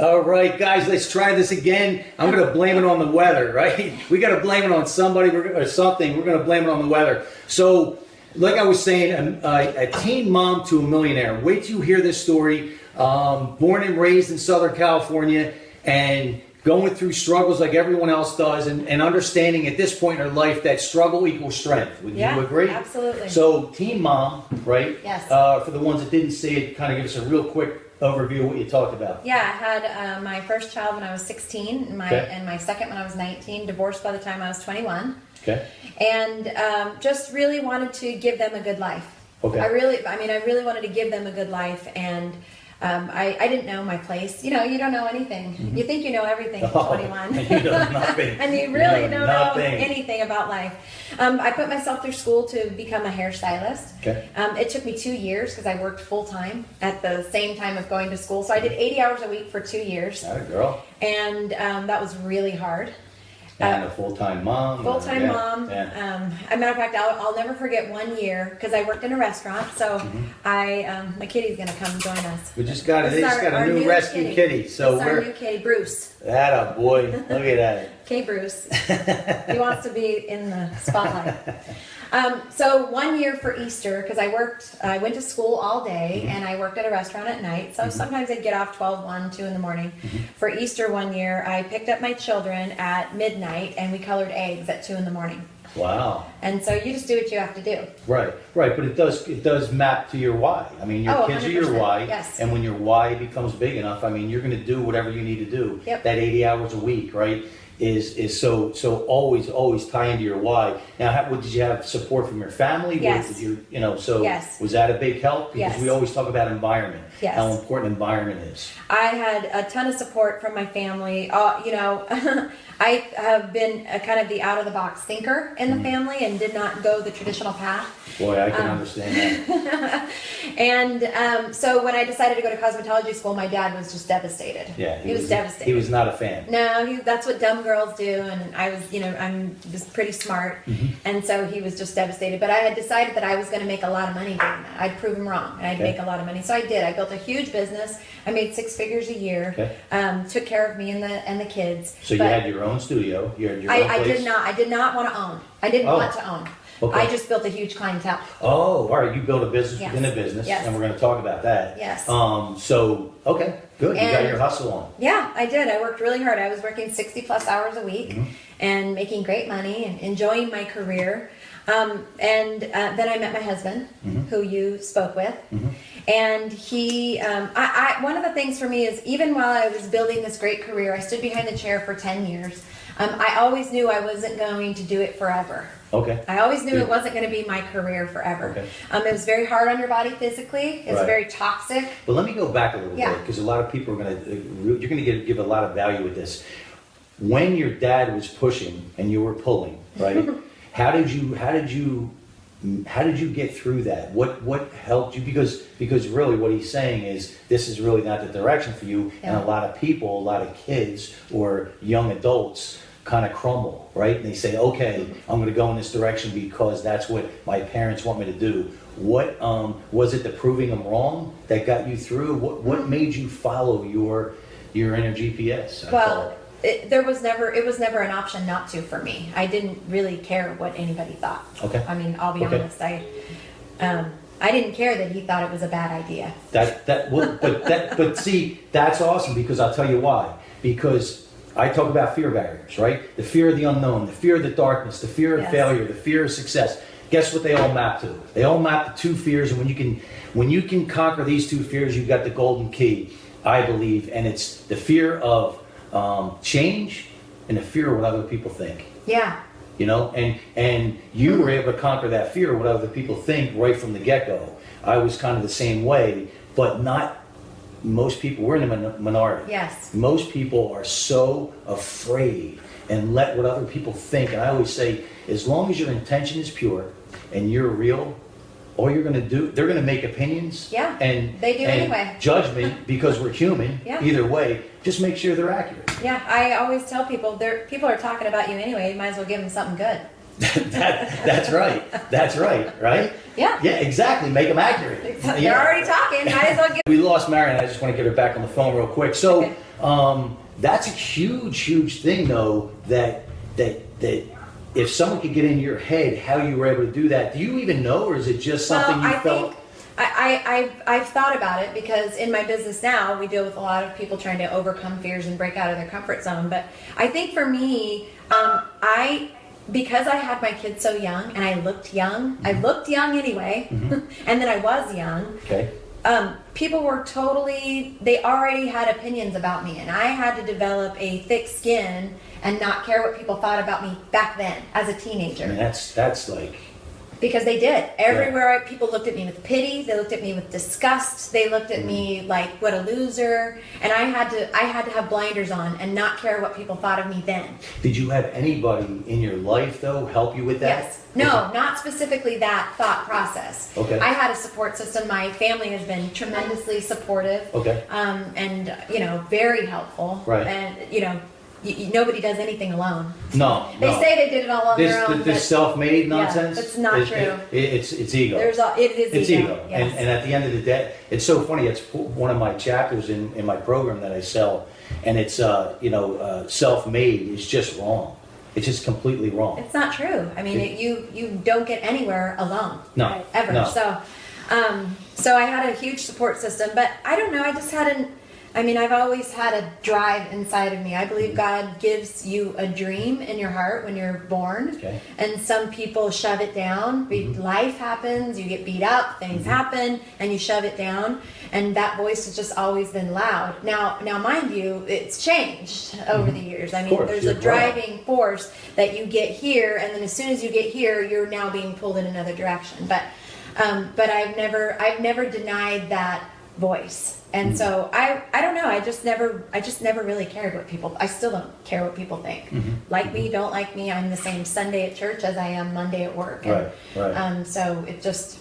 All right, guys, let's try this again. I'm going to blame it on the weather, right? We got to blame it on somebody or something. We're going to blame it on the weather. So, like I was saying, a teen mom to a millionaire. Wait till you hear this story. Born and raised in Southern California and going through struggles like everyone else does, and understanding at this point in her life that struggle equals strength. Would you agree? Absolutely. So, teen mom, right? Yes. For the ones that didn't see it, kind of give us a real quick overview of what you talked about. Yeah, I had my first child when I was 16, and my second when I was 19, divorced by the time I was 21. Okay. And just really wanted to give them a good life. Okay. I really wanted to give them a good life, and I didn't know my place. You know, you don't know anything. Mm-hmm. You think you know everything at 21. And you know nothing. And you really don't know anything about life. I put myself through school to become a hairstylist. Okay. It took me 2 years because I worked full-time at the same time of going to school. So I did 80 hours a week for 2 years. All right, girl. And that was really hard. And a full-time mom. Full-time mom. Yeah. As a matter of fact, I'll never forget 1 year because I worked in a restaurant. So my kitty's gonna come join us. We just got a new rescue kitty. So our new kitty, Bruce. That a boy. Look at that. Okay, Bruce. He wants to be in the spotlight. So 1 year for Easter, because I went to school all day and I worked at a restaurant at night. So sometimes I'd get off 12, 1, 2 in the morning. For Easter 1 year, I picked up my children at midnight and we colored eggs at 2 in the morning. Wow. And so you just do what you have to do. Right. But it does map to your why. I mean, your kids are your why. Yes. And when your why becomes big enough, I mean, you're going to do whatever you need to do. Yep. That 80 hours a week, right? Is so always tie into your why. Now, did you have support from your family? Yes. Yes. Was that a big help? Because we always talk about environment. Yes. How important environment is. I had a ton of support from my family. I have been a kind of the out-of-the-box thinker in the family and did not go the traditional path. Boy, I can understand that. And so when I decided to go to cosmetology school, my dad was just devastated. Yeah, he was devastated. He was not a fan. No, that's what dumb girls do, and I was, I'm just pretty smart, and so he was just devastated. But I had decided that I was going to make a lot of money doing that. I'd prove him wrong, and I'd make a lot of money. So I did. I built a huge business. I made 6 figures a year. Okay. Took care of me and the kids. So you had your own studio. You had your own place? I did not want to own. I didn't want to own. Okay. I just built a huge clientele. Oh, all right. You built a business within a business, and we're going to talk about that. Yes. Okay, good. You got your hustle on. Yeah, I did. I worked really hard. I was working 60 plus hours a week and making great money and enjoying my career. Then I met my husband, who you spoke with. And he, one of the things for me is even while I was building this great career, I stood behind the chair for 10 years. I always knew I wasn't going to do it forever. Okay. I always knew it wasn't going to be my career forever. Okay. It was very hard on your body physically. It's very toxic. But let me go back a little bit, because a lot of people are you're going to give a lot of value with this. When your dad was pushing and you were pulling, right? How did you get through that? What helped you? Because really what he's saying is this is really not the direction for you, and a lot of people, a lot of kids or young adults kind of crumble, right? And they say, okay, I'm going to go in this direction because that's what my parents want me to do. What was it, the proving them wrong that got you through? What made you follow your inner GPS? Well, it was never an option not to for me. I didn't really care what anybody thought. Okay. I mean, I'll be honest. I didn't care that he thought it was a bad idea. But see, that's awesome, because I'll tell you why. Because I talk about fear barriers, right? The fear of the unknown, the fear of the darkness, the fear of failure, the fear of success. Guess what they all map to? They all map to 2 fears, and when you can conquer these 2 fears, you've got the golden key, I believe, and it's the fear of change and the fear of what other people think. Yeah. And you were able to conquer that fear of what other people think right from the get-go. I was kind of the same way, but not most people. We're in a minority. Yes. Most people are so afraid and let what other people think. And I always say, as long as your intention is pure and you're real, all you're going to do, they're going to make opinions. Yeah. And they do anyway. Judgment, because we're human. Either way, just make sure they're accurate. Yeah. I always tell people, people are talking about you anyway. You might as well give them something good. That's right. That's right? Yeah. Yeah, exactly. Make them accurate. They're already talking. Might as well give. We lost Marion. I just want to get her back on the phone real quick. So, That's a huge thing, though. That if someone could get in your head how you were able to do that, do you even know, or is it just something you felt? I've thought about it, because in my business now we deal with a lot of people trying to overcome fears and break out of their comfort zone. But I think for me, because I had my kids so young and I looked young, I looked young anyway, and then I was young. Okay. People were they already had opinions about me, and I had to develop a thick skin and not care what people thought about me back then as a teenager. I mean, that's like... Because they did. Everywhere people looked at me with pity, they looked at me with disgust, they looked at me like, what a loser, and I had to have blinders on and not care what people thought of me then. Did you have anybody in your life, though, help you with that? Yes. No, not specifically that thought process. Okay. I had a support system. My family has been tremendously supportive. Okay. And, very helpful. Right. And, nobody does anything alone. No. They say they did it all on their own. This self-made nonsense? That's not true. It's ego. It's ego. Yes. And at the end of the day, it's so funny. It's one of my chapters in my program that I sell, and it's self-made is just wrong. It's just completely wrong. It's not true. I mean, you don't get anywhere alone. No. Ever. No. So I had a huge support system, but I don't know. I just hadn't. I've always had a drive inside of me. I believe God gives you a dream in your heart when you're born. Okay. And some people shove it down. Life happens, you get beat up, things happen, and you shove it down. And that voice has just always been loud. Now, mind you, it's changed over the years. There's a driving force that you get here, and then as soon as you get here, you're now being pulled in another direction. But I've never denied that voice. And so I don't know. I just never really cared what people. I still don't care what people think. Like me, don't like me. I'm the same Sunday at church as I am Monday at work. And, right. So it just.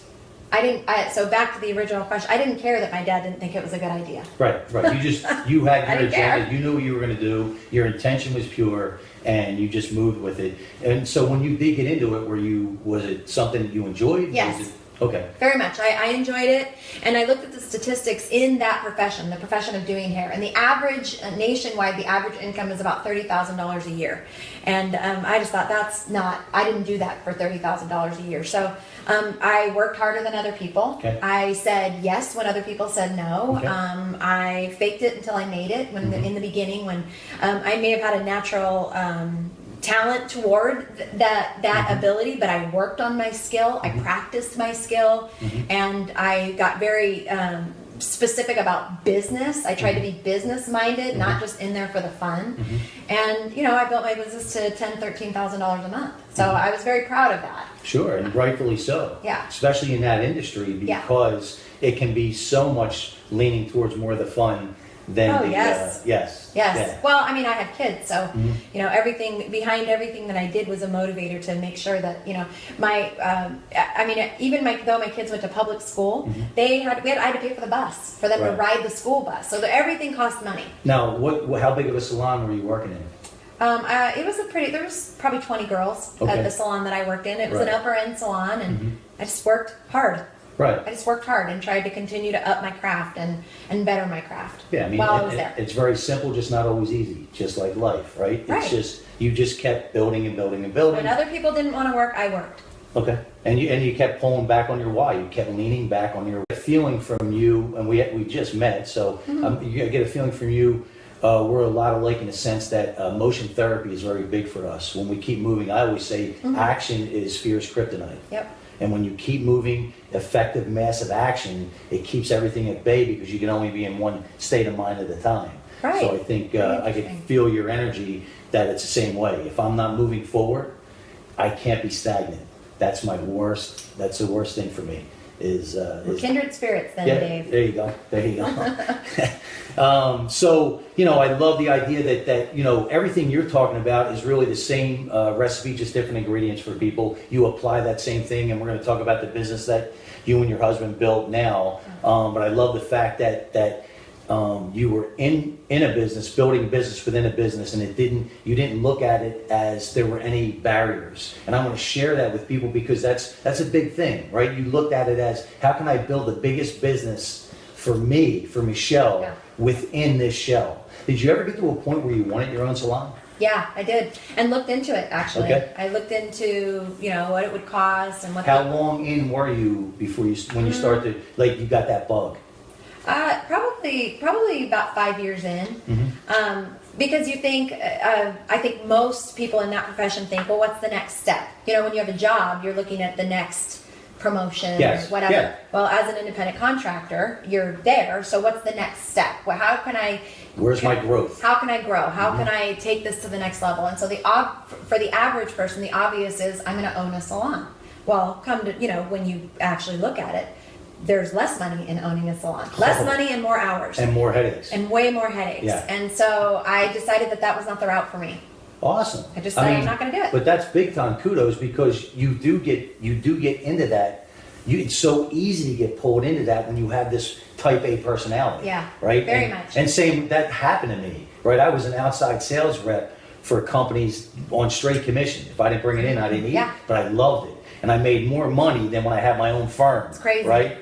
So back to the original question. I didn't care that my dad didn't think it was a good idea. Right. You had your agenda. Care. You knew what you were going to do. Your intention was pure, and you just moved with it. And so when you did get into it, was it something that you enjoyed? Yes. Okay. Very much. I enjoyed it, and I looked at the statistics in that profession, the profession of doing hair, and the average nationwide, the average income is about $30,000 a year, and I just thought I didn't do that for $30,000 a year. So I worked harder than other people. Okay. I said yes when other people said no. Okay. I faked it until I made it. In the beginning, when I may have had a natural talent toward that ability, but I worked on my skill, I practiced my skill, and I got very specific about business. I tried to be business minded, not just in there for the fun. And I built my business to $10,000-$13,000 a month. So I was very proud of that. Sure, and rightfully so. Yeah. Especially in that industry, because it can be so much leaning towards more of the fun than yes. Yes. Yeah. Well, I had kids, so everything behind everything that I did was a motivator to make sure that though my kids went to public school, I had to pay for the bus for them to ride the school bus, so everything cost money. Now, how big of a salon were you working in? It was there was probably 20 girls at the salon that I worked in. It was an upper end salon, and I just worked hard. Right. I just worked hard and tried to continue to up my craft and better my craft. Yeah, while I was there. It's very simple, just not always easy, just like life, right? Right. It's just you just kept building and building and building. When other people didn't want to work, I worked. Okay, and you kept pulling back on your why. You kept leaning back on your feeling from you, and we just met, so you get a feeling from you. We're a lot alike in the sense that motion therapy is very big for us. When we keep moving, I always say action is fear's kryptonite. Yep. And when you keep moving, effective, massive action, it keeps everything at bay because you can only be in one state of mind at a time. Right. So I think I can feel your energy that it's the same way. If I'm not moving forward, I can't be stagnant. That's the worst thing for me. We're kindred spirits then, Dave. There you go. So, I love the idea that everything you're talking about is really the same recipe, just different ingredients for people. You apply that same thing, and we're going to talk about the business that you and your husband built now. But I love the fact that you were in a business, building a business within a business, and you didn't look at it as there were any barriers. And I want to share that with people because that's a big thing, right? You looked at it as, how can I build the biggest business for me, for Michelle, within this shell. Did you ever get to a point where you wanted your own salon? Yeah, I did, and looked into it actually. Okay. I looked into what it would cost and what. How long in were you before when you started, like you got that bug? Probably about 5 years in. Because you think, I think most people in that profession think, well, what's the next step? When you have a job, you're looking at the next promotion or whatever. Yeah. Well, as an independent contractor, you're there. So what's the next step? Well, how can I? Where's my growth? How can I grow? How can I take this to the next level? And so for the average person, the obvious is I'm going to own a salon. Well, come to when you actually look at it, there's less money in owning a salon. Less money and more hours. And more headaches. And way more headaches. Yeah. And so I decided that was not the route for me. Awesome. I just decided I'm not going to do it. But that's big time kudos, because you do get into that. It's so easy to get pulled into that when you have this type A personality. Yeah. Right? Very much. And same, that happened to me. Right? I was an outside sales rep for companies on straight commission. If I didn't bring it in, I didn't eat it. But I loved it. And I made more money than when I had my own firm. It's crazy. Right?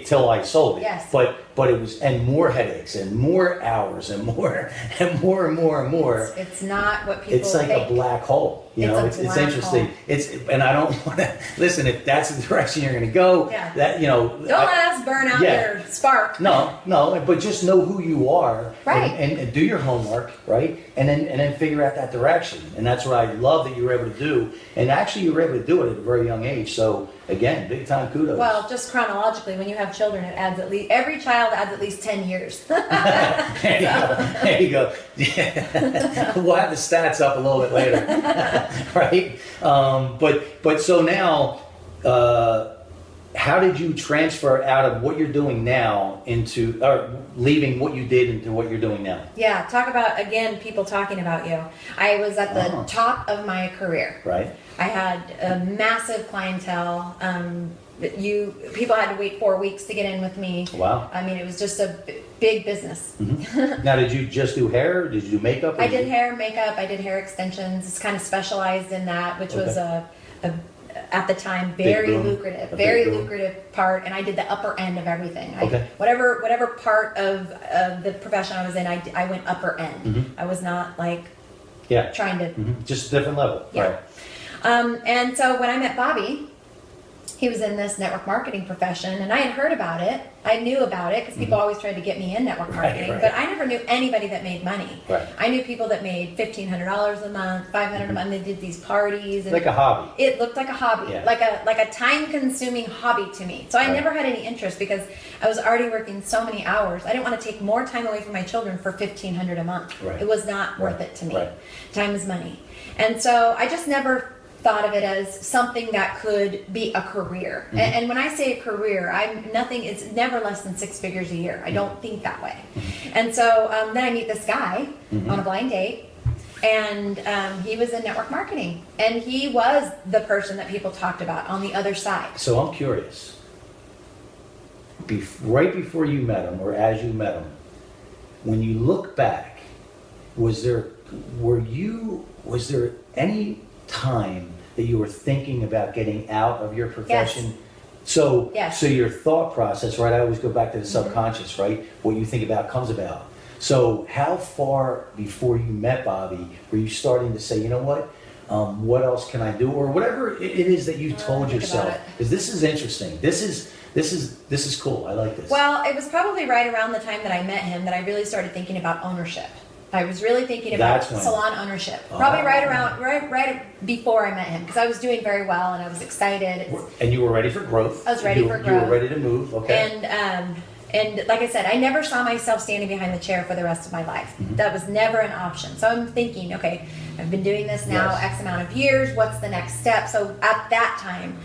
Till I sold it. Yes. But it was, and more headaches and more hours and more and more and more and more. It's not what people It's like think. a black hole. It's interesting. Hole. And I don't want to listen. If that's the direction you're going to go, don't let us burn out your spark. No, but just know who you are, right? And do your homework, right? And then figure out that direction. And that's what I love that you were able to do. And actually, you were able to do it at a very young age. So again, big time kudos. Well, just chronologically, when you have children, it adds every child adds at least 10 years. There you go. Yeah. We'll have the stats up a little bit later, right? But so now, how did you transfer out of what you're doing now into, or leaving what you did into what you're doing now? Yeah, talk about, again, people talking about you. I was at the top of my career. Right. I had a massive clientele. People had to wait 4 weeks to get in with me. Wow. I mean, it was just a big business. Now, did you just do hair? Did you do makeup? I did hair, makeup. I did hair extensions. It's kind of specialized in that, which was at the time very lucrative part. And I did the upper end of everything. Whatever part of the profession I was in, I went upper end. I was not like trying to just a different level. Yeah. Right. And so when I met Bobby, he was in this network marketing profession, and I had heard about it. I knew about it because people always tried to get me in network marketing, but I never knew anybody that made money. Right. I knew people that made $1,500 a month, $500 a month. They did these parties. And like a hobby. It looked like a hobby, like a time-consuming hobby to me. So I never had any interest because I was already working so many hours. I didn't want to take more time away from my children for $1,500 a month. Right. It was not worth it to me. Right. Time is money, and so I just never thought of it as something that could be a career. And when I say a career, it's never less than 6 figures a year. I don't think that way. And so then I meet this guy on a blind date, and he was in network marketing, and he was the person that people talked about on the other side. So I'm curious, right before you met him, or as you met him, when you look back, was there any time that you were thinking about getting out of your profession? Yes. So your thought process, right? I always go back to the subconscious, right? What you think about comes about. So how far before you met Bobby were you starting to say, you know what else can I do, or whatever it is that you told yourself? Because this is interesting. This is cool. I like this. Well, it was probably right around the time that I met him that I really started thinking about ownership. I was really thinking about salon ownership. Probably right before I met him, because I was doing very well and I was excited. And you were ready for growth. I was ready for growth. You were ready to move. Okay. And like I said, I never saw myself standing behind the chair for the rest of my life. That was never an option. So I'm thinking, okay, I've been doing this now X amount of years. What's the next step? So at that time,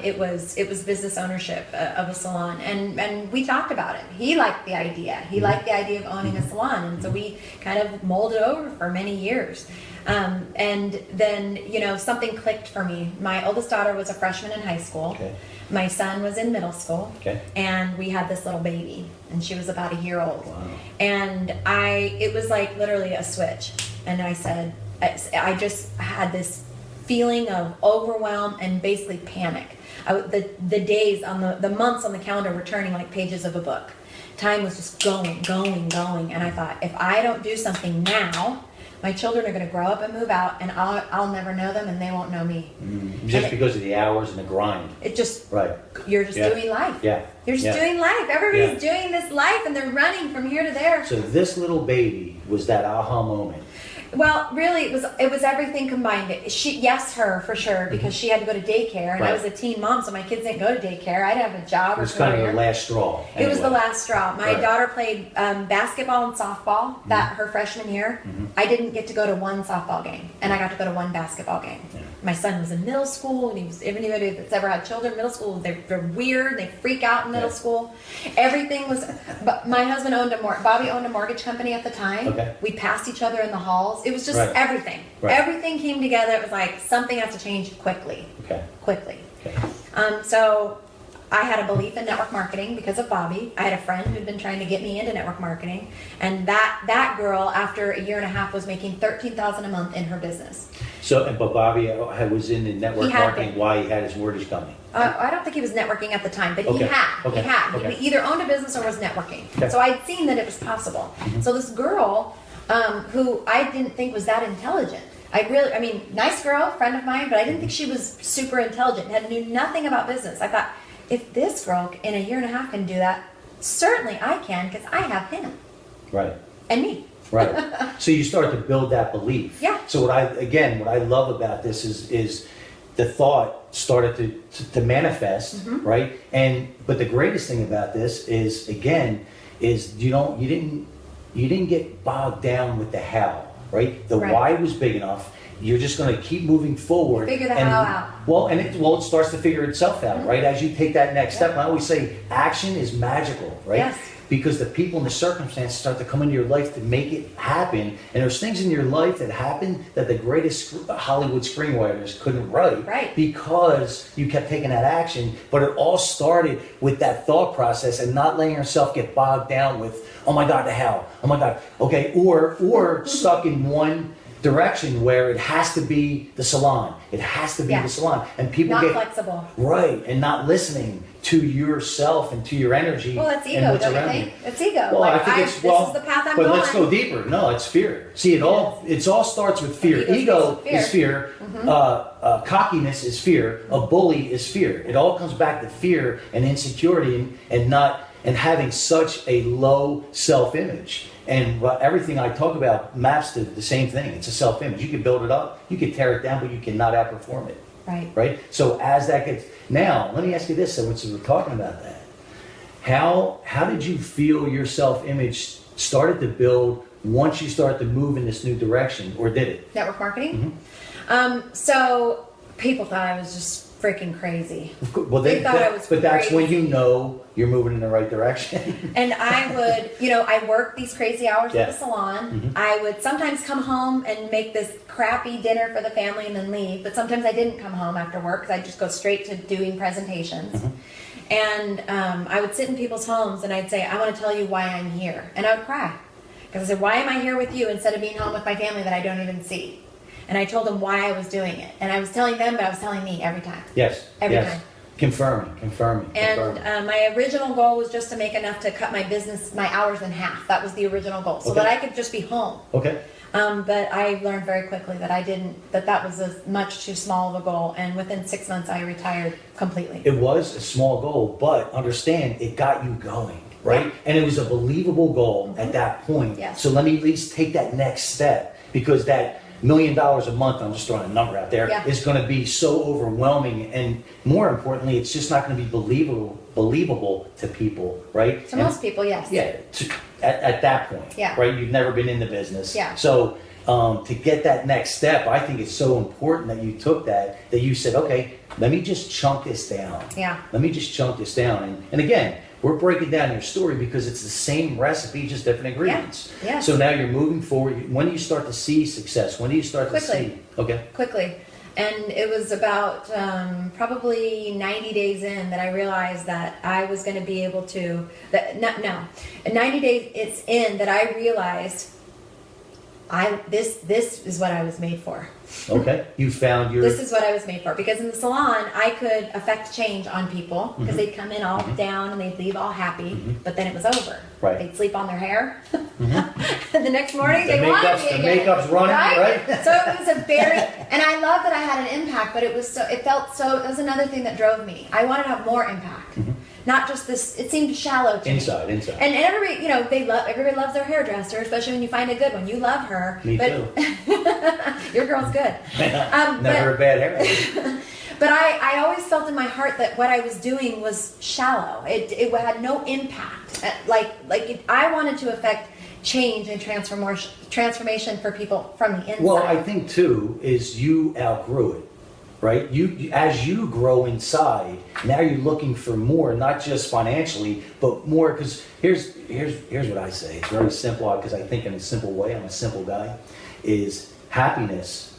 it was business ownership of a salon, and we talked about it. He liked the idea. He liked the idea of owning a salon, and so we kind of molded over for many years. And then something clicked for me. My oldest daughter was a freshman in high school. Okay. My son was in middle school. Okay. And we had this little baby, and she was about a year old. Wow. And it was like literally a switch. And I said, I just had this feeling of overwhelm and basically panic. The days the months on the calendar were turning like pages of a book. time was just going. And I thought, if I don't do something now, my children are going to grow up and move out, and I'll never know them, and they won't know me. Just because of the hours and the grind. It just, right. You're just doing life. Yeah. You're just doing life. Everybody's doing this life, and they're running from here to there. So this little baby was that aha moment. Well, really, it was everything combined. Her for sure, because she had to go to daycare, and I was a teen mom, so my kids didn't go to daycare. I didn't have a job or career. It was kind of the last straw. It was the last straw. My daughter played basketball and softball her freshman year. I didn't get to go to one softball game, and I got to go to one basketball game. My son was in middle school, and anybody that's ever had children in middle school, they're weird. They freak out in middle school. Everything was. But my husband Bobby owned a mortgage company at the time. Okay. We passed each other in the halls. It was just everything. Everything came together. It was like something has to change quickly. Quickly. So I had a belief in network marketing because of Bobby. I had a friend who'd been trying to get me into network marketing, and that girl, after a year and a half, was making $13,000 a month in her business. So, but Bobby was in the network marketing while he had his mortgage company. I don't think he was networking at the time, but he had. He either owned a business or was networking. So I'd seen that it was possible. So this girl, who I didn't think was that intelligent. Nice girl, friend of mine, but I didn't think she was super intelligent, knew nothing about business. I thought, if this girl in a year and a half can do that, certainly I can, because I have him. Right. And me. Right. So you start to build that belief. Yeah. So what I love about this is the thought started to manifest, right? But the greatest thing about this is you didn't get bogged down with the how, right? The why was big enough. You're just going to keep moving forward. Figure the how out. Well, it starts to figure itself out, right? As you take that next step. And I always say action is magical, right? Yes. Because the people and the circumstances start to come into your life to make it happen. And there's things in your life that happen that the greatest Hollywood screenwriters couldn't write. Right. Because you kept taking that action. But it all started with that thought process and not letting yourself get bogged down with, oh my God, the how. Oh my God. Okay. Or stuck in one direction where it has to be the salon. It has to be the salon. And people not flexible. Right. And not listening to yourself and to your energy. Well, that's ego, and what's don't you around think? It's ego. Well, like, I think this is the path I'm but going. let's go deeper. No, it's fear. See, it all starts with fear. Ego is fear. Cockiness is fear. A bully is fear. It all comes back to fear and insecurity and having such a low self-image. And everything I talk about maps to the same thing. It's a self-image. You can build it up, you can tear it down, but you cannot outperform it. Right? So as that gets... Now, let me ask you this, since we're talking about that. How did you feel your self-image started to build once you started to move in this new direction, or did it? Network marketing? So people thought I was just freaking crazy. Well, they thought I was But that's crazy. when you know you're moving in the right direction. And I would, I worked these crazy hours at the salon. I would sometimes come home and make this crappy dinner for the family and then leave. But sometimes I didn't come home after work because I'd just go straight to doing presentations. And I would sit in people's homes and I'd say, I want to tell you why I'm here. And I would cry. Because I said, why am I here with you instead of being home with my family that I don't even see? And I told them why I was doing it. And I was telling them, but I was telling me every time. Yes. Every time. Confirming. And my original goal was just to make enough to cut my hours in half. That was the original goal. So that I could just be home. Okay. But I learned very quickly that that was a much too small of a goal. And within 6 months, I retired completely. It was a small goal, but understand, it got you going, right? And it was a believable goal at that point. Yes. So let me at least take that next step, because that $1 million a month, I'm just throwing a number out there, is going to be so overwhelming, and more importantly, it's just not going to be believable to people, right? To most people, yes. Yeah, at that point, right? You've never been in the business. Yeah. So to get that next step, I think it's so important that you took that you said, okay, let me just chunk this down. Yeah. Let me just chunk this down. And again, we're breaking down your story because it's the same recipe, just different ingredients. Yeah. So now you're moving forward. When do you start to see success? When do you start to see? Okay. Quickly. And it was about probably 90 days in that I realized that I was going to be able to, 90 days it's in that I realized this is what I was made for. Okay, you found your... This is what I was made for, because in the salon I could affect change on people, because they'd come in all down and they'd leave all happy, but then it was over. Right. They'd sleep on their hair. And the next morning they wanted me again. The makeup's running, right? So it was a very, and I love that I had an impact, but it was it was another thing that drove me. I wanted to have more impact. Not just this, it seemed shallow to me. Inside. And everybody, everybody loves their hairdresser, especially when you find a good one. You love her. Me too. Your girl's good. Never a bad hairdresser. But I always felt in my heart that what I was doing was shallow. It had no impact. I wanted to affect change and transformation for people from the inside. Well, I think too is you outgrew it, right? As you grow inside, now you're looking for more, not just financially, but more. Because here's what I say. It's very simple, because I think in a simple way. I'm a simple guy. Is happiness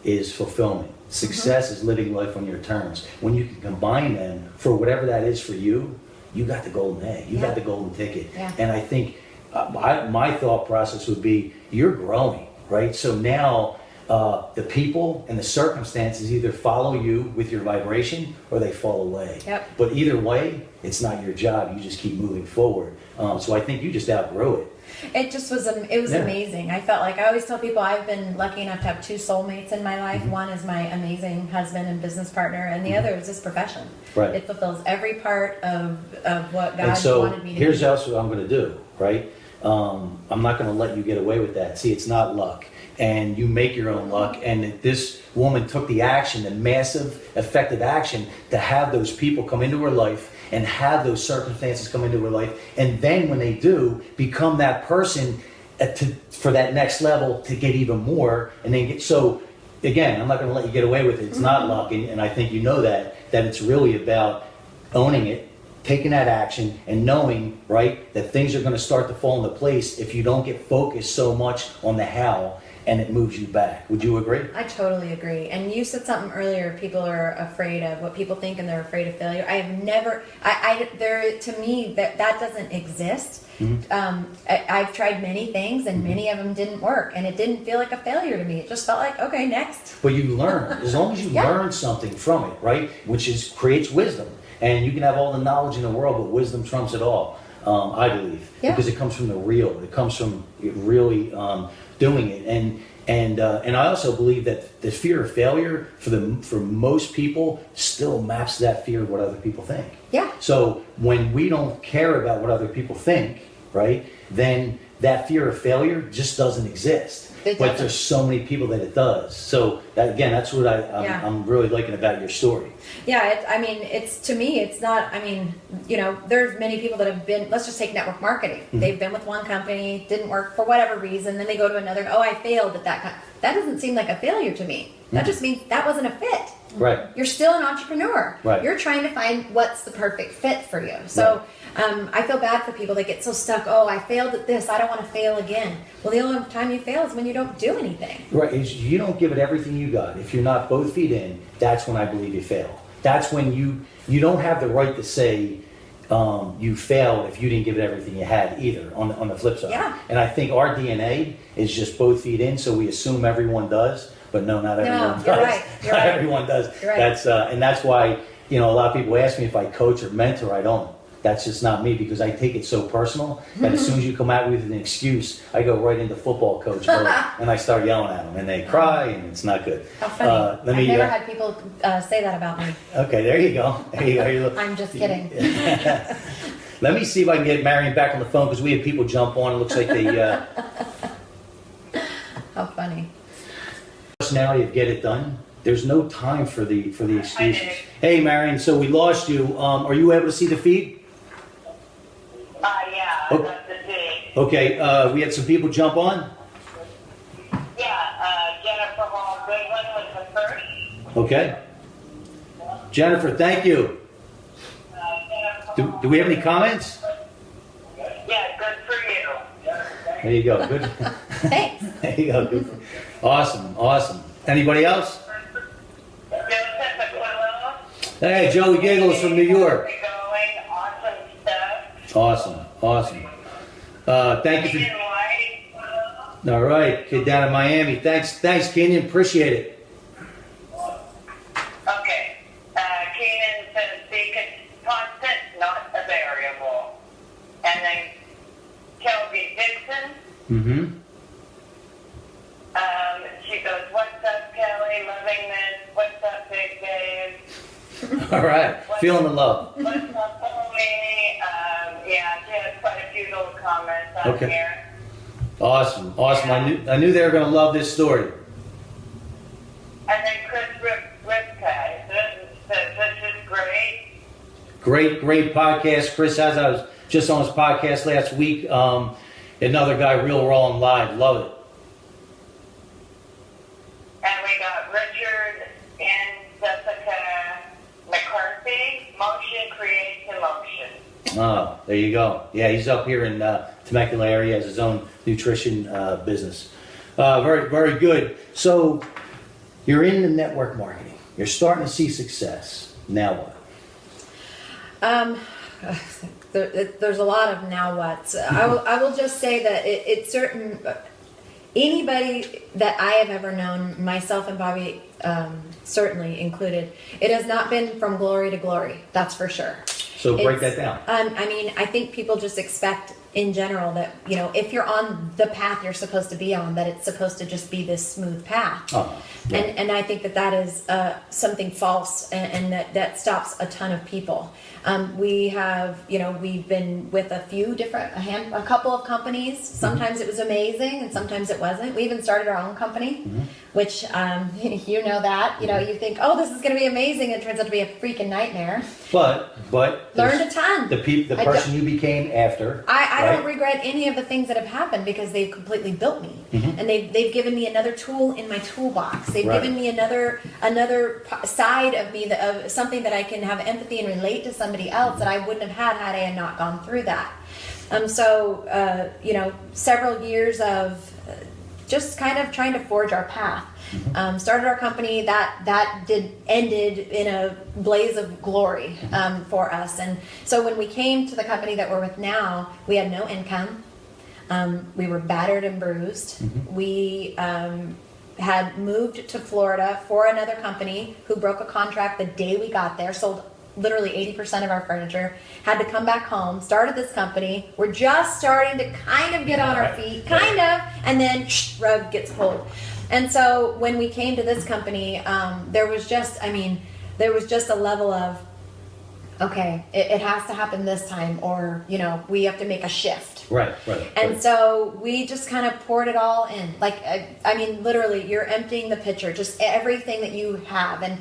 is fulfillment. Success is living life on your terms. When you can combine them for whatever that is for you, you got the golden egg. You got the golden ticket. Yeah. And I think my thought process would be, you're growing, right? So now the people and the circumstances either follow you with your vibration or they fall away. Yep. But either way, it's not your job. You just keep moving forward. So I think you just outgrew it. It just was, amazing. I felt like, I always tell people I've been lucky enough to have two soulmates in my life. One is my amazing husband and business partner, and the other is this profession. Right. It fulfills every part of what God And so wanted me to here's do. else what I'm going to do, right? I'm not going to let you get away with that. See, it's not luck. And you make your own luck. And this woman took the action, the massive, effective action, to have those people come into her life and have those circumstances come into her life. And then when they do, become that person for that next level to get even more. And then get, so again, I'm not going to let you get away with it. It's not luck. And I think you know that it's really about owning it, taking that action, and knowing, right, that things are going to start to fall into place if you don't get focused so much on the how, and it moves you back. Would you agree? I totally agree. And you said something earlier, people are afraid of what people think, and they're afraid of failure. I have never, to me, that doesn't exist. I've tried many things, and many of them didn't work, and it didn't feel like a failure to me. It just felt like, okay, next. But you learn, as long as you learn something from it, right, which creates wisdom. And you can have all the knowledge in the world, but wisdom trumps it all, I believe. Yeah. Because it comes from the real. It comes from really doing it. And I also believe that the fear of failure for most people still maps that fear of what other people think. Yeah. So when we don't care about what other people think, right, then that fear of failure just doesn't exist. But there's so many people that it does. So that's what I'm really liking about your story. Yeah, to me, it's not, there's many people that have been, let's just take network marketing. They've been with one company, didn't work for whatever reason, then they go to another, I failed at that. That doesn't seem like a failure to me. That just means that wasn't a fit. Right. You're still an entrepreneur. Right. You're trying to find what's the perfect fit for you. So I feel bad for people that get so stuck, I failed at this, I don't want to fail again. Well, the only time you fail is when you don't do anything. Right. You don't give it everything you got. If you're not both feet in, that's when I believe you fail. That's when you don't have the right to say you failed if you didn't give it everything you had either, on the flip side. Yeah. And I think our DNA is just both feet in, so we assume everyone does, but no, not everyone does. You're right. Not everyone does. You're right. That's why, a lot of people ask me if I coach or mentor. I don't. That's just not me, because I take it so personal that as soon as you come out with an excuse, I go right into football coach mode and I start yelling at them, and they cry, and it's not good. How funny. I've never had people say that about me. Okay, there you go. I'm just kidding. Let me see if I can get Marion back on the phone, because we had people jump on. It looks like they... How funny. Personality of get it done. There's no time for the excuses. Hey, Marion, so we lost you. Are you able to see the feed? Yeah, Okay. that's the thing. Okay, we had some people jump on. Yeah, Jennifer Hall Goodwin was the first. Okay. Jennifer, thank you. Do we have any comments? Yeah, good for you. There you go. Good. Thanks. There you go. Good. Awesome. Anybody else? Joseph Aquillo. Hey, Joey Giggles from New York. Going, awesome stuff. Awesome. Thank you Ian White. for... All right, kid down in Miami. Thanks, Kenyon. Appreciate it. Okay. Keenan says be constant, not a variable. And then Kelby Dixon. Mm-hmm. She goes, what's up, Kelly? Loving this. What's up, Big Dave? All right, feeling the love. What's up, homie? Yeah, she has quite a few little comments on Okay. here. Awesome. I knew they were going to love this story. And then Chris Ripka says, this is great. Great podcast, Chris has. I was just on his podcast last week. Another guy, real raw and live. Love it. And we got Richard and Jessica McCarthy. Motion creates emotion. Oh, there you go. Yeah, he's up here in Temecula area, has his own nutrition business. Very, very good. So you're in the network marketing. You're starting to see success. Now what? There's a lot of now whats. I will just say that it's certain. Anybody that I have ever known, myself and Bobby certainly included, it has not been from glory to glory. That's for sure. So break that down. I mean, I think people just expect in general that, you know, if you're on the path you're supposed to be on, that it's supposed to just be this smooth path. Yeah. And I think that is something false, and that stops a ton of people. We have, you know, we've been with a couple of companies. Sometimes it was amazing and sometimes it wasn't. We even started our own company, which, you know that, you know, you think, oh, this is going to be amazing. It turns out to be a freaking nightmare. But learned a ton. The person you became after. I don't regret any of the things that have happened because they've completely built me, and they've given me another tool in my toolbox. They've given me another side of me, of something that I can have empathy and relate to somebody else that I wouldn't have had I had not gone through that. So you know, several years of just kind of trying to forge our path. Started our company that ended in a blaze of glory for us. And so when we came to the company that we're with now, we had no income. We were battered and bruised. We had moved to Florida for another company who broke a contract the day we got there, sold literally 80% of our furniture, had to come back home, started this company. We're just starting to kind of get on our feet, and then rug gets pulled. And so when we came to this company, there was just a level of, okay, it has to happen this time, or, you know, we have to make a shift. Right. And so we just kind of poured it all in. Like, I mean, literally, you're emptying the pitcher, just everything that you have. And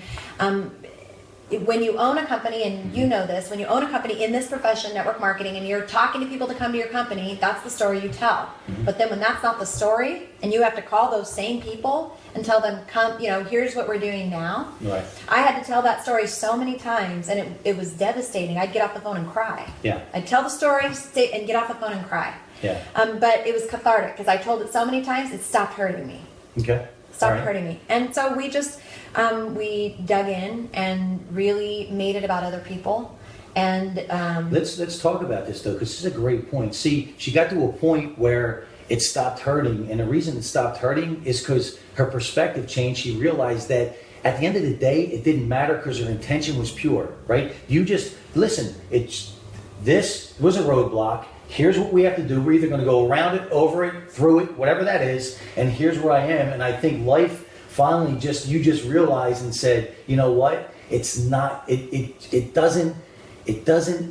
when you own a company, and you know this, when you own a company in this profession, network marketing, and you're talking to people to come to your company, that's the story you tell. But then when that's not the story, and you have to call those same people and tell them, come, you know, here's what we're doing now. Right. I had to tell that story so many times, and it was devastating. I'd get off the phone and cry. Yeah. I'd tell the story and get off the phone and cry. Yeah. But it was cathartic because I told it so many times, it stopped hurting me. Okay. Stopped hurting me. And so we just, we dug in and really made it about other people. And let's talk about this though, because this is a great point. See, she got to a point where it stopped hurting, and the reason it stopped hurting is because her perspective changed. She realized that at the end of the day, it didn't matter because her intention was pure, right? You just listen. This was a roadblock. Here's what we have to do. We're either going to go around it, over it, through it, whatever that is, and here's where I am. And I think life finally you just realized and said, you know what? It's not. It doesn't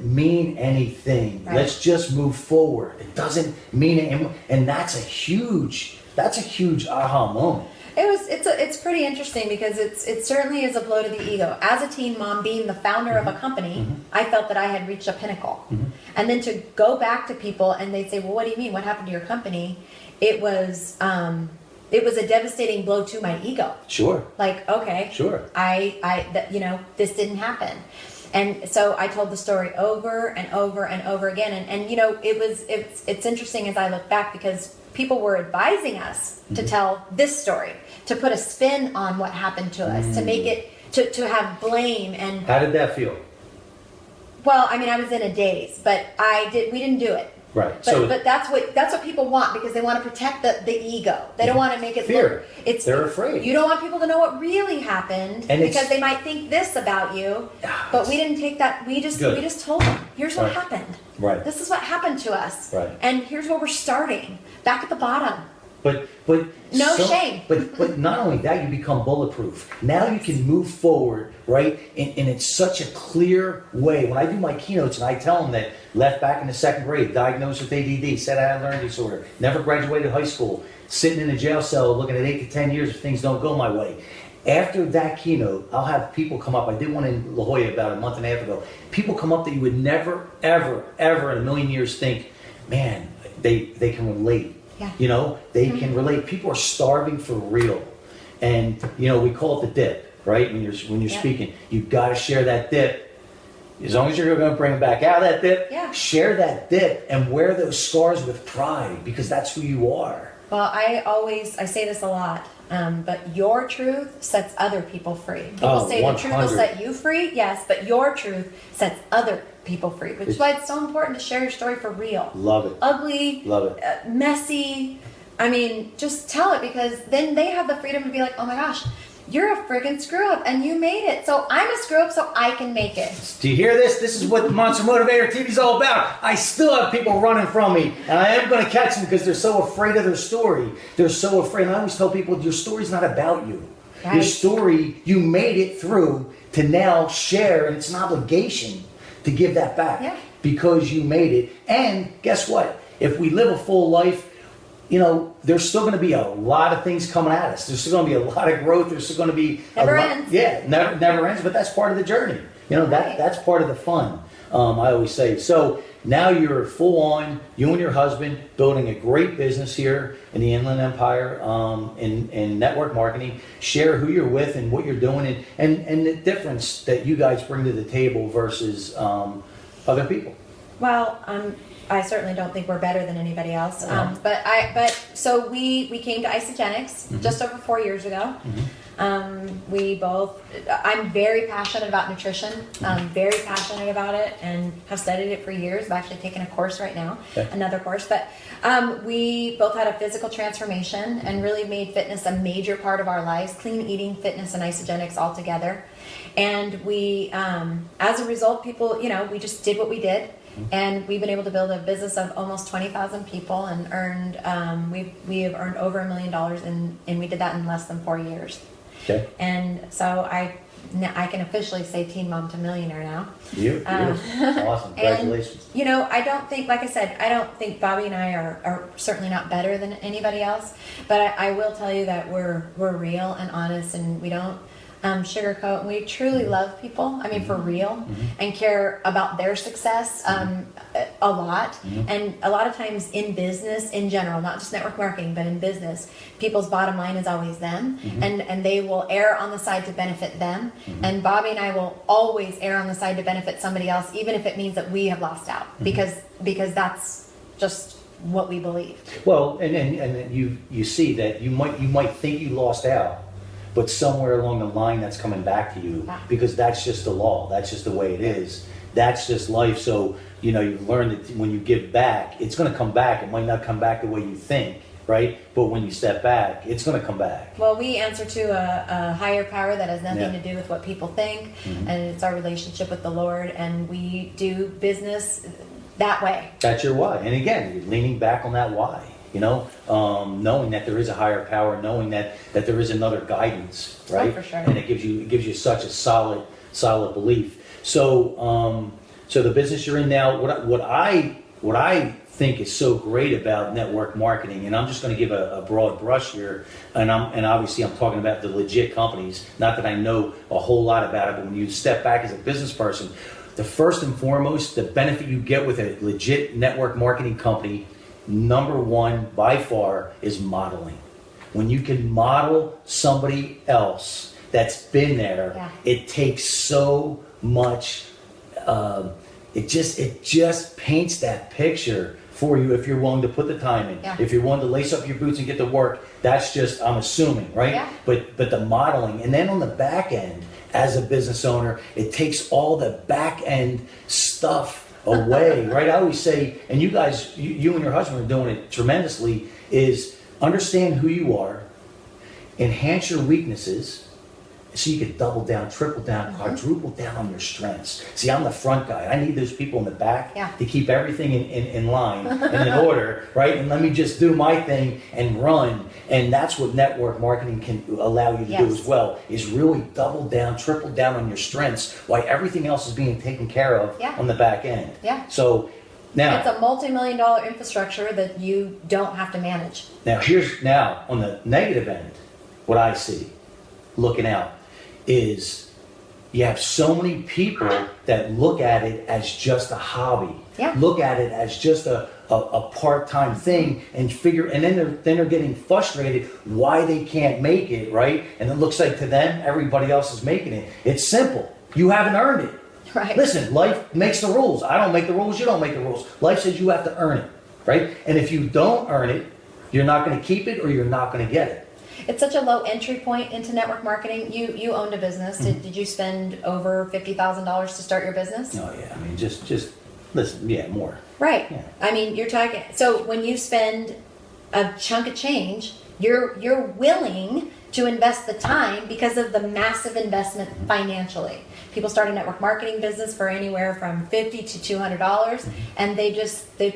mean anything. Right. Let's just move forward. It doesn't mean it, and that's a huge aha moment. It's pretty interesting because it certainly is a blow to the ego. As a teen mom, being the founder of a company, I felt that I had reached a pinnacle. And then to go back to people and they say, well, what do you mean? What happened to your company? It was a devastating blow to my ego. Sure. Like, okay. Sure. This didn't happen. And so I told the story over and over and over again. And you know, it's interesting as I look back because people were advising us to tell this story, to put a spin on what happened to us, to make it, to have blame. And how did that feel? Well, I mean, I was in a daze, but we didn't do it. Right. But that's what people want, because they want to protect the ego. They don't want to make it fear. Look, they're afraid. You don't want people to know what really happened, and because they might think this about you. But we didn't take that. We just told them, here's what happened. Right. This is what happened to us. Right. And here's where we're starting. Back at the bottom. But no shame. But not only that, you become bulletproof. Now you can move forward, right? And it's such a clear way. When I do my keynotes and I tell them that left back in the 2nd grade, diagnosed with ADD, set out learning disorder, never graduated high school, sitting in a jail cell looking at 8 to 10 years if things don't go my way. After that keynote, I'll have people come up. I did one in La Jolla about a month and a half ago. People come up that you would never, ever, ever in a million years think, man, they can relate. Yeah. You know, they can relate. People are starving for real. And, you know, we call it the dip, right? When you're speaking, you've got to share that dip. As long as you're going to bring them back out of that dip, share that dip and wear those scars with pride, because that's who you are. Well, I say this a lot, but your truth sets other people free. People say 100. The truth will set you free, yes, but your truth sets other people free, which is why it's so important to share your story for real. Love it. Ugly, love it. Messy. I mean, just tell it, because then they have the freedom to be like, oh my gosh, you're a friggin' screw up and you made it. So I'm a screw up so I can make it. Do you hear this? This is what Monster Motivator TV is all about. I still have people running from me, and I am going to catch them because they're so afraid of their story. They're so afraid. And I always tell people, your story's not about you. Right. Your story, you made it through to now share, and it's an obligation to give that back because you made it. And guess what? If we live a full life, you know, there's still going to be a lot of things coming at us. There's still going to be a lot of growth. There's still going to be never ends. Yeah, never ends. But that's part of the journey. You know, that's part of the fun. I always say. So now you're full on. You and your husband building a great business here in the Inland Empire in network marketing. Share who you're with and what you're doing, and the difference that you guys bring to the table versus other people. Well, I certainly don't think we're better than anybody else. So we came to Isogenics just over 4 years ago. I'm very passionate about nutrition. Very passionate about it, and have studied it for years. I've actually taken a course right now, another course. But we both had a physical transformation and really made fitness a major part of our lives. Clean eating, fitness, and Isogenics all together. And we, as a result, people, you know, we just did what we did. And we've been able to build a business of almost 20,000 people, and earned we have earned over $1 million, and we did that in less than 4 years. Okay. And so I can officially say teen mom to millionaire now. Beautiful. Awesome. Congratulations. And, you know, I don't think, like I said, I don't think Bobby and I are certainly not better than anybody else, but I will tell you that we're real and honest, and we don't sugarcoat. We truly love people, I mean, for real, and care about their success a lot. And a lot of times in business in general, not just network marketing, but in business, people's bottom line is always them, and they will err on the side to benefit them. And Bobby and I will always err on the side to benefit somebody else, even if it means that we have lost out, because that's just what we believe. Well, and you see that you might think you lost out, but somewhere along the line that's coming back to you, because that's just the law. That's just the way it is. That's just life. So, you know, you learn that when you give back, it's going to come back. It might not come back the way you think, right? But when you step back, it's going to come back. Well, we answer to a higher power that has nothing to do with what people think, and it's our relationship with the Lord, and we do business that way. That's your why. And again, you're leaning back on that why. You know, knowing that there is a higher power, knowing that there is another guidance, right? Oh, for sure. And it gives you such a solid belief. So so the business you're in now, what I think is so great about network marketing, and I'm just going to give a broad brush here, and obviously I'm talking about the legit companies. Not that I know a whole lot about it, but when you step back as a business person, the first and foremost, the benefit you get with a legit network marketing company, number one by far, is modeling. When you can model somebody else that's been there, it takes so much. It just paints that picture for you if you're willing to put the time in. If you're willing to lace up your boots and get to work, that's just, I'm assuming, right? But the modeling, and then on the back end, as a business owner, it takes all the back end stuff a way, right? I always say, and you guys, you and your husband are doing it tremendously, is understand who you are, enhance your weaknesses, so you can double down, triple down, quadruple down on your strengths. See, I'm the front guy. I need those people in the back to keep everything in line and in order, right? And let me just do my thing and run. And that's what network marketing can allow you to do as well, is really double down, triple down on your strengths while everything else is being taken care of on the back end. So now it's a multi-million-dollar infrastructure that you don't have to manage. Now on the negative end, what I see looking out is you have so many people that look at it as just a hobby, look at it as just a part-time thing, and then they're getting frustrated why they can't make it, right? And it looks like to them everybody else is making it. It's simple. You haven't earned it. Right. Listen, life makes the rules. I don't make the rules. You don't make the rules. Life says you have to earn it, right? And if you don't earn it, you're not going to keep it, or you're not going to get it. It's such a low entry point into network marketing. You owned a business. Did you spend over $50,000 to start your business? Oh yeah, I mean just listen, more. Right. Yeah. I mean, you're talking. So when you spend a chunk of change, you're willing to invest the time because of the massive investment financially. People start a network marketing business for anywhere from $50 to $200, and they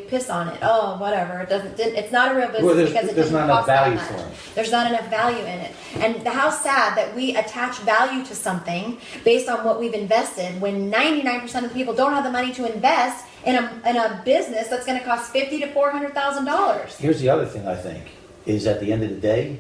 piss on it. Oh, whatever. It's not a real business because there's not enough value for it. There's not enough value in it. And how sad that we attach value to something based on what we've invested, when 99% of the people don't have the money to invest in a business that's going to cost $50,000 to $400,000. Here's the other thing I think is, at the end of the day,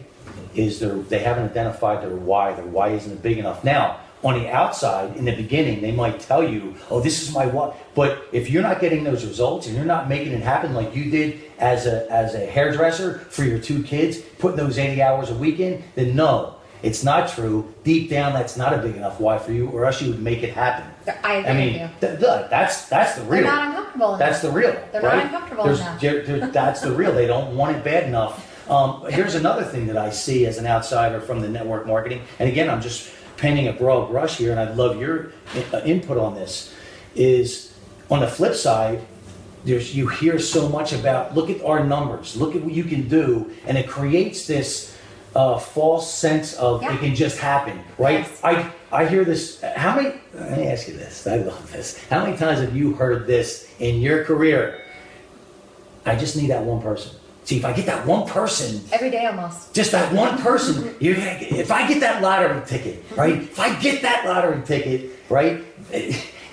is they haven't identified their why. Their why isn't big enough. Now, on the outside, in the beginning, they might tell you, oh, this is my why. But if you're not getting those results and you're not making it happen like you did as a hairdresser for your 2 kids, putting those 80 hours a week in, then no, it's not true. Deep down, that's not a big enough why for you, or else you would make it happen. I agree with you. That's the real. They're not uncomfortable enough. That's the real. They're right? not uncomfortable enough. That's the real. They don't want it bad enough. Here's another thing that I see as an outsider from the network marketing, and again, I'm just painting a broad brush here, and I'd love your input on this, is on the flip side, you hear so much about, look at our numbers, look at what you can do, and it creates this false sense of it can just happen, right? Yes. I hear this, let me ask you this, I love this. How many times have you heard this in your career? I just need that one person. See, if I get that one person, every day almost, just that one person, if I get that lottery ticket, right? If I get that lottery ticket, right?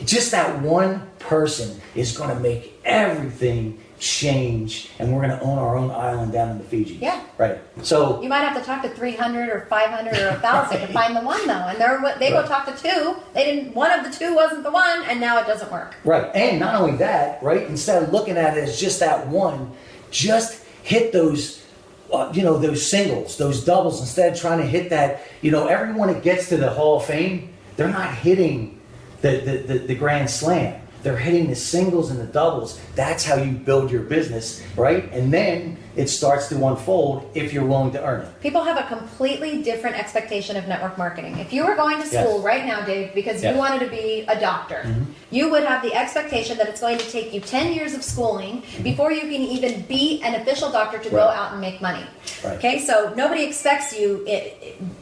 Just that one person is going to make everything change, and we're going to own our own island down in the Fiji. Yeah. Right. So you might have to talk to 300 or 500 or 1,000 to find the one, though. And they go talk to 2. One of the 2 wasn't the one, and now it doesn't work. Right. And not only that, right? Instead of looking at it as just that one, just hit those, those singles, those doubles, instead of trying to hit that. Everyone that gets to the Hall of Fame, they're not hitting the Grand Slam. They're hitting the singles and the doubles. That's how you build your business, right? And then it starts to unfold if you're willing to earn it. People have a completely different expectation of network marketing. If you were going to school right now, Dave, because you wanted to be a doctor, you would have the expectation that it's going to take you 10 years of schooling before you can even be an official doctor to go out and make money. Right. Okay, so nobody expects you,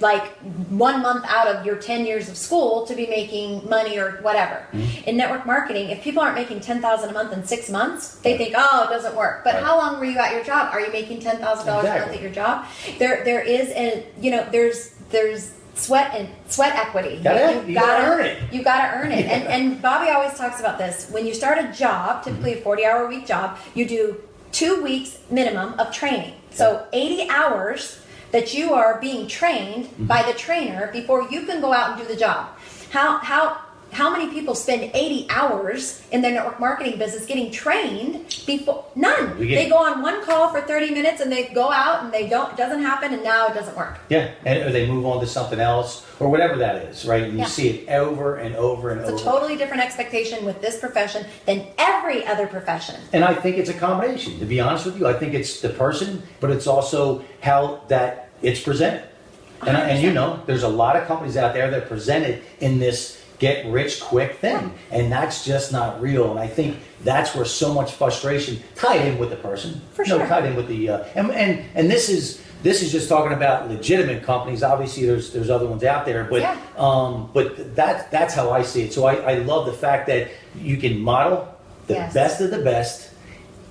like 1 month out of your 10 years of school, to be making money or whatever. In network marketing, if people aren't making $10,000 a month in 6 months, they think, oh, it doesn't work. But how long were you at your job? Are you making $10,000 a month at your job? There is there's sweat equity. You gotta earn it. You gotta earn it. And Bobby always talks about this. When you start a job, typically a 40-hour-a-week job, you do 2 weeks minimum of training. So 80 hours that you are being trained by the trainer before you can go out and do the job. How many people spend 80 hours in their network marketing business getting trained before? None. They go on one call for 30 minutes and they go out and it doesn't happen, and now it doesn't work. Yeah, or they move on to something else or whatever that is, right? And you see it over and over and over. It's a totally different expectation with this profession than every other profession. And I think it's a combination, to be honest with you. I think it's the person, but it's also how that it's presented. And there's a lot of companies out there that present it in this get rich quick thing. And that's just not real. And I think that's where so much frustration tied in with the person. For sure. Tied in with the and this is just talking about legitimate companies. Obviously, there's other ones out there, but that's how I see it. So I love the fact that you can model the best of the best,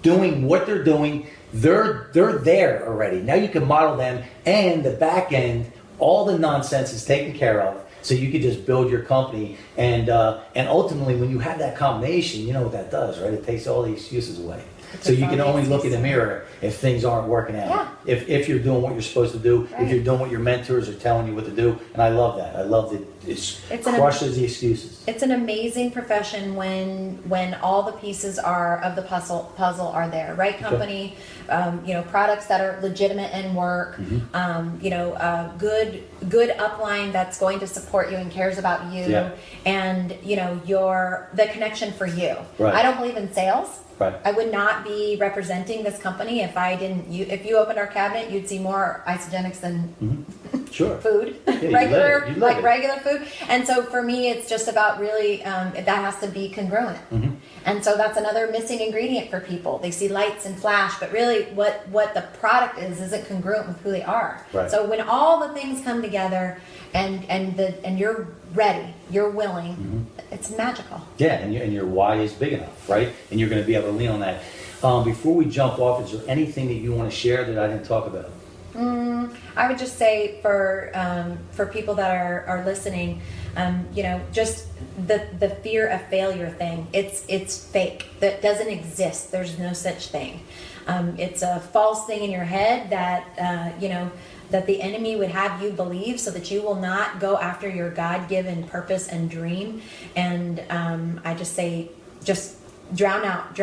doing what they're doing. They're there already. Now you can model them, and the back end, all the nonsense is taken care of. So you could just build your company, and ultimately, when you have that combination, you know what that does, right? It takes all the excuses away. So you can only look in the mirror if things aren't working out. Yeah. If you're doing what you're supposed to do, Right. if you're doing what your mentors are telling you what to do, and I love that. I love that it crushes the excuses. It's an amazing profession when all the pieces of the puzzle are there. Right company, products that are legitimate and work. Good upline that's going to support you and cares about you, and the connection for you. Right. I don't believe in sales. Right. I would not be representing this company if I didn't. If you opened our cabinet, you'd see more isogenics than Sure. food, Yeah, regular food. And so for me, it's just about really that has to be congruent. And so that's another missing ingredient for people. They see lights and flash, but really, what the product isn't congruent with who they are. Right. So when all the things come together, and you're ready, you're willing, it's magical. Yeah, and your why is big enough, right? And you're going to be able to lean on that. Before we jump off, is there anything that you want to share that I didn't talk about? I would just say for people that are listening, just the fear of failure thing. It's fake. That doesn't exist. There's no such thing. It's a false thing in your head that that the enemy would have you believe, so that you will not go after your God-given purpose and dream. And I just say, just drown it out.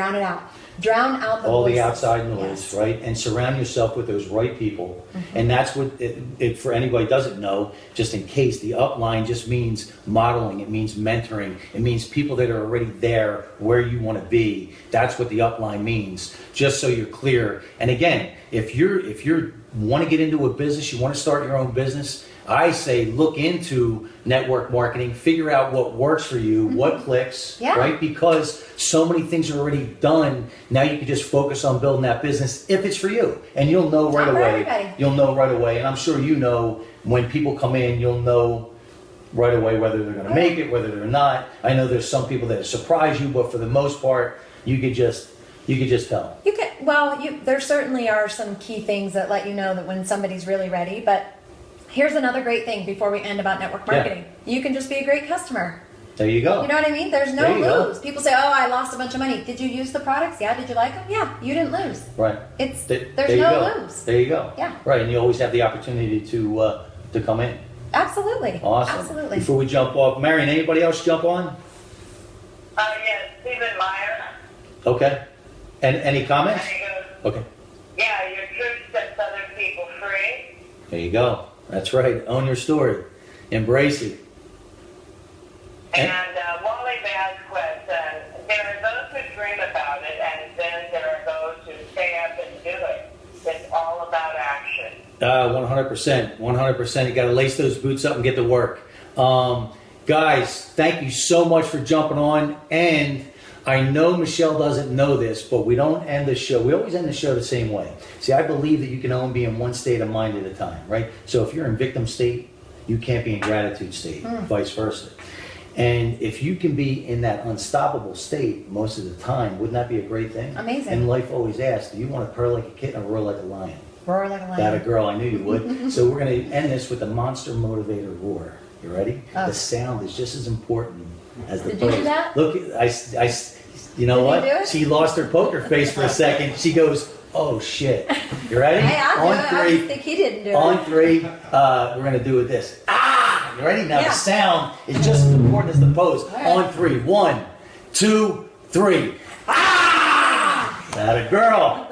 Drown out all voices. the outside noise, right? And surround yourself with those right people. And that's what it for anybody who doesn't know, just in case, the upline just means modeling, it means mentoring, it means people that are already there where you want to be. That's what the upline means, just so you're clear. And again, if you want to get into a business, you want to start your own business, I say look into network marketing, figure out what works for you, what clicks, right? Because so many things are already done. Now you can just focus on building that business if it's for you. And you'll know right away. You'll know right away. And I'm sure you know when people come in, you'll know right away whether they're going to make it, whether they're not. I know there's some people that surprise you, but for the most part, you could just tell. You can. Well, there certainly are some key things that let you know that when somebody's really ready. But here's another great thing before we end about network marketing. You can just be a great customer. There you go. You know what I mean? There's no lose. People say, "Oh, I lost a bunch of money." Did you use the products? Yeah. Did you like them? Yeah. You didn't lose. Right. There's no lose. There you go. Yeah. Right, and you always have the opportunity to come in. Absolutely. Awesome. Absolutely. Before we jump off, Marion, anybody else jump on? Yes, Stephen Meyer. Okay. And any comments? And he goes, Okay. yeah, your truth sets other people free. There you go. That's right. Own your story. Embrace it. And Wally Vasquez, there are those who dream about it, and then there are those who stay up and do it. It's all about action. 100%. 100%. You got to lace those boots up and get to work. Guys, thank you so much for jumping on. And I know Michelle doesn't know this, but we don't end the show. We always end the show the same way. See, I believe that you can only be in one state of mind at a time, right? So if you're in victim state, you can't be in gratitude state, vice versa. And if you can be in that unstoppable state most of the time, wouldn't that be a great thing? Amazing. And life always asks, do you want to purr like a kitten or roar like a lion? Roar like a lion. That a girl, I knew you would. So we're going to end this with the Monster Motivator roar. You ready? The sound is just as important as the Did you do that? Look, you know what? Did you do it? She lost her poker face for a second. She goes, "Oh shit!" You ready? Hey, I'll do it. I three. just think he didn't do it. On three. We're gonna do it this. Ah! You ready? Now the sound is just as important as the pose. Right. On three. 1, 2, 3. Ah! That a girl.